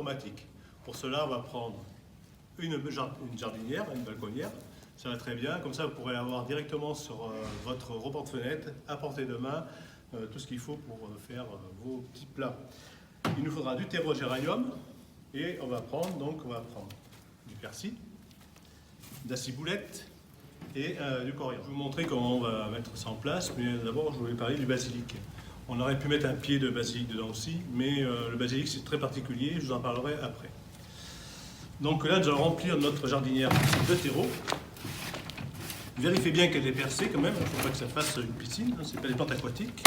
aromatique. Pour cela, on va prendre une jardinière, une balconnière. Ça va très bien, comme ça vous pourrez avoir directement sur votre rebord-fenêtre, à portée de main, tout ce qu'il faut pour faire vos petits plats. Il nous faudra du terreau géranium et on va prendre du persil, de la ciboulette et du coriandre. Je vais vous montrer comment on va mettre ça en place, mais d'abord je voulais parler du basilic. On aurait pu mettre un pied de basilic dedans aussi, mais le basilic c'est très particulier, je vous en parlerai après. Donc là nous allons remplir notre jardinière de terreau. Vérifiez bien qu'elle est percée quand même, il ne faut pas que ça fasse une piscine, ce n'est pas des plantes aquatiques,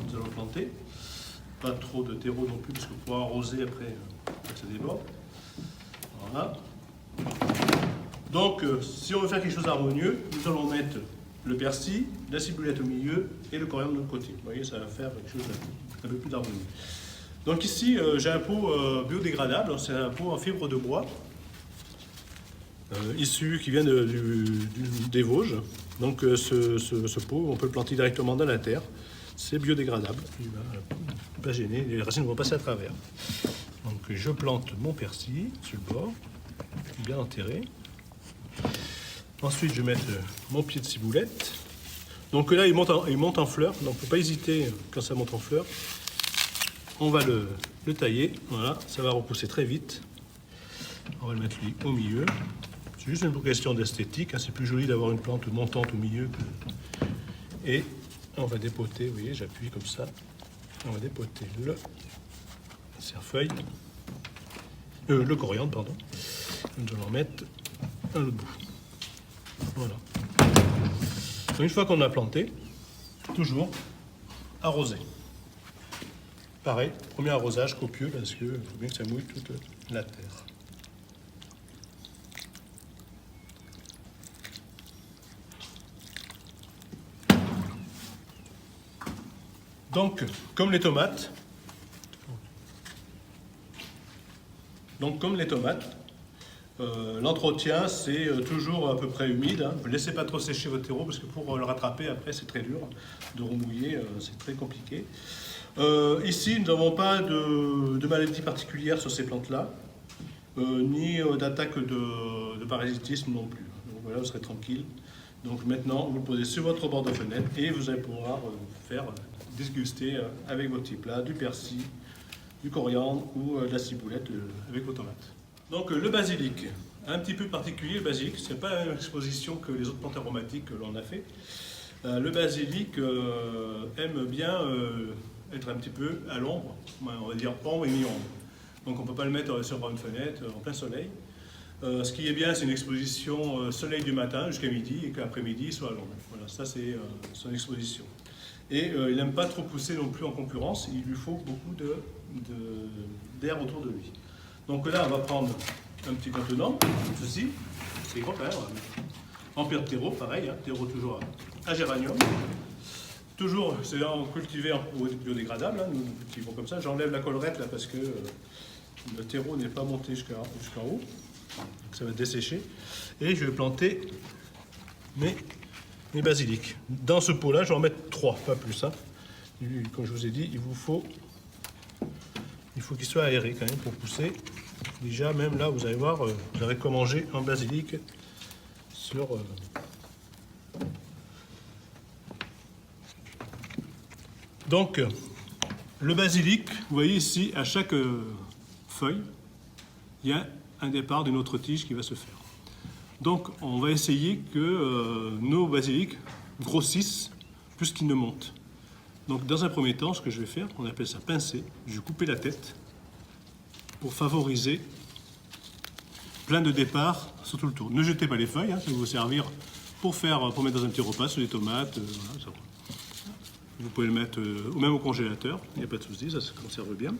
nous allons planter. Pas trop de terreau non plus, parce que pour arroser après, ça déborde. Voilà. Donc, si on veut faire quelque chose d'harmonieux, nous allons mettre le persil, la ciboulette au milieu et le coriandre de l'autre côté. Vous voyez, ça va faire quelque chose d'un peu plus d'harmonieux. Donc ici, j'ai un pot biodégradable, c'est un pot en fibre de bois, issu qui vient des Vosges. Donc ce pot, on peut le planter directement dans la terre. C'est biodégradable, il ne va pas gêner, les racines vont passer à travers. Donc je plante mon persil sur le bord, bien enterré. Ensuite je vais mettre mon pied de ciboulette. Donc là il monte en fleurs, donc il ne faut pas hésiter quand ça monte en fleurs. On va le tailler, voilà, ça va repousser très vite. On va le mettre lui au milieu. C'est juste une question d'esthétique, hein. C'est plus joli d'avoir une plante montante au milieu que... Et on va dépoter, vous voyez, j'appuie comme ça. On va dépoter le cerfeuil, le coriandre, pardon. Nous allons en mettre à l'autre bout. Voilà. Donc, une fois qu'on a planté, toujours arroser. Pareil, premier arrosage copieux parce qu'il faut bien que ça mouille toute la terre. Donc, comme les tomates, l'entretien c'est toujours à peu près humide. Hein. Ne laissez pas trop sécher votre terreau parce que pour le rattraper après c'est très dur de remouiller, c'est très compliqué. Ici nous n'avons pas de maladie particulière sur ces plantes-là, ni d'attaque de parasitisme non plus. Donc voilà, vous serez tranquille. Donc maintenant vous le posez sur votre bord de fenêtre et vous allez pouvoir faire déguster avec vos petits plats du persil, du coriandre ou de la ciboulette avec vos tomates. Donc le basilic, un petit peu particulier le basilic, ce n'est pas la même exposition que les autres plantes aromatiques que l'on a fait. Le basilic aime bien être un petit peu à l'ombre, on va dire ombre et mi-ombre. Donc on ne peut pas le mettre sur une fenêtre en plein soleil. Ce qui est bien, c'est une exposition soleil du matin jusqu'à midi et qu'après-midi il soit à l'ombre. Voilà, ça c'est son exposition. Et il n'aime pas trop pousser non plus en concurrence, il lui faut beaucoup d'air autour de lui. Donc là, on va prendre un petit contenant, ceci, c'est grand, hein, remplir de terreau, pareil, hein, terreau toujours à géranium. Toujours, c'est cultivé en biodégradable, hein, nous cultivons comme ça. J'enlève la collerette là parce que le terreau n'est pas monté jusqu'en haut, donc ça va dessécher. Et je vais planter mes basilics. Dans ce pot-là, je vais en mettre 3, pas plus. Hein. Comme je vous ai dit, il faut qu'il soit aéré quand même pour pousser. Déjà, même là, vous allez voir, vous aurez quoi manger un basilic sur... Donc, le basilic, vous voyez ici, à chaque feuille, il y a un départ d'une autre tige qui va se faire. Donc, on va essayer que nos basilics grossissent plus qu'ils ne montent. Donc, dans un premier temps, ce que je vais faire, on appelle ça pincer, je vais couper la tête pour favoriser plein de départs sur tout le tour. Ne jetez pas les feuilles, hein, ça va vous servir pour mettre dans un petit repas sur les tomates. Voilà, ça. Vous pouvez le mettre ou même au congélateur, il n'y a pas de souci, ça se conserve bien.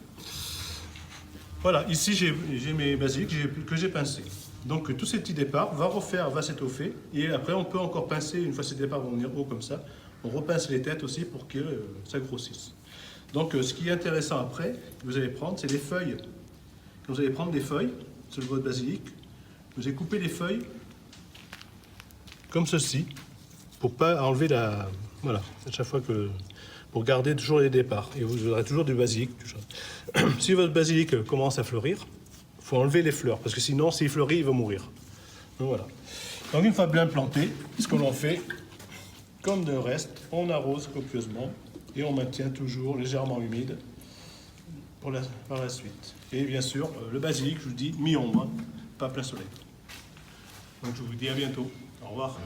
Voilà, ici j'ai mes basilics que j'ai pincés. Donc tous ces petits départs va s'étoffer et après on peut encore pincer, une fois ces départs vont venir haut comme ça, on repince les têtes aussi pour que ça grossisse. Donc ce qui est intéressant après, que vous allez prendre, c'est des feuilles. Vous allez prendre des feuilles sur votre basilic, vous allez couper les feuilles comme ceci, pour ne pas enlever la... Voilà, à chaque fois que... pour garder toujours les départs. Et vous aurez toujours du basilic. Si votre basilic commence à fleurir, faut enlever les fleurs, parce que sinon, s'il fleurit, il va mourir. Donc voilà. Donc une fois bien planté, ce que l'on fait, comme de reste, on arrose copieusement et on maintient toujours légèrement humide par la suite. Et bien sûr, le basilic, je vous dis, mi-ombre, pas plein soleil. Donc je vous dis à bientôt. Au revoir.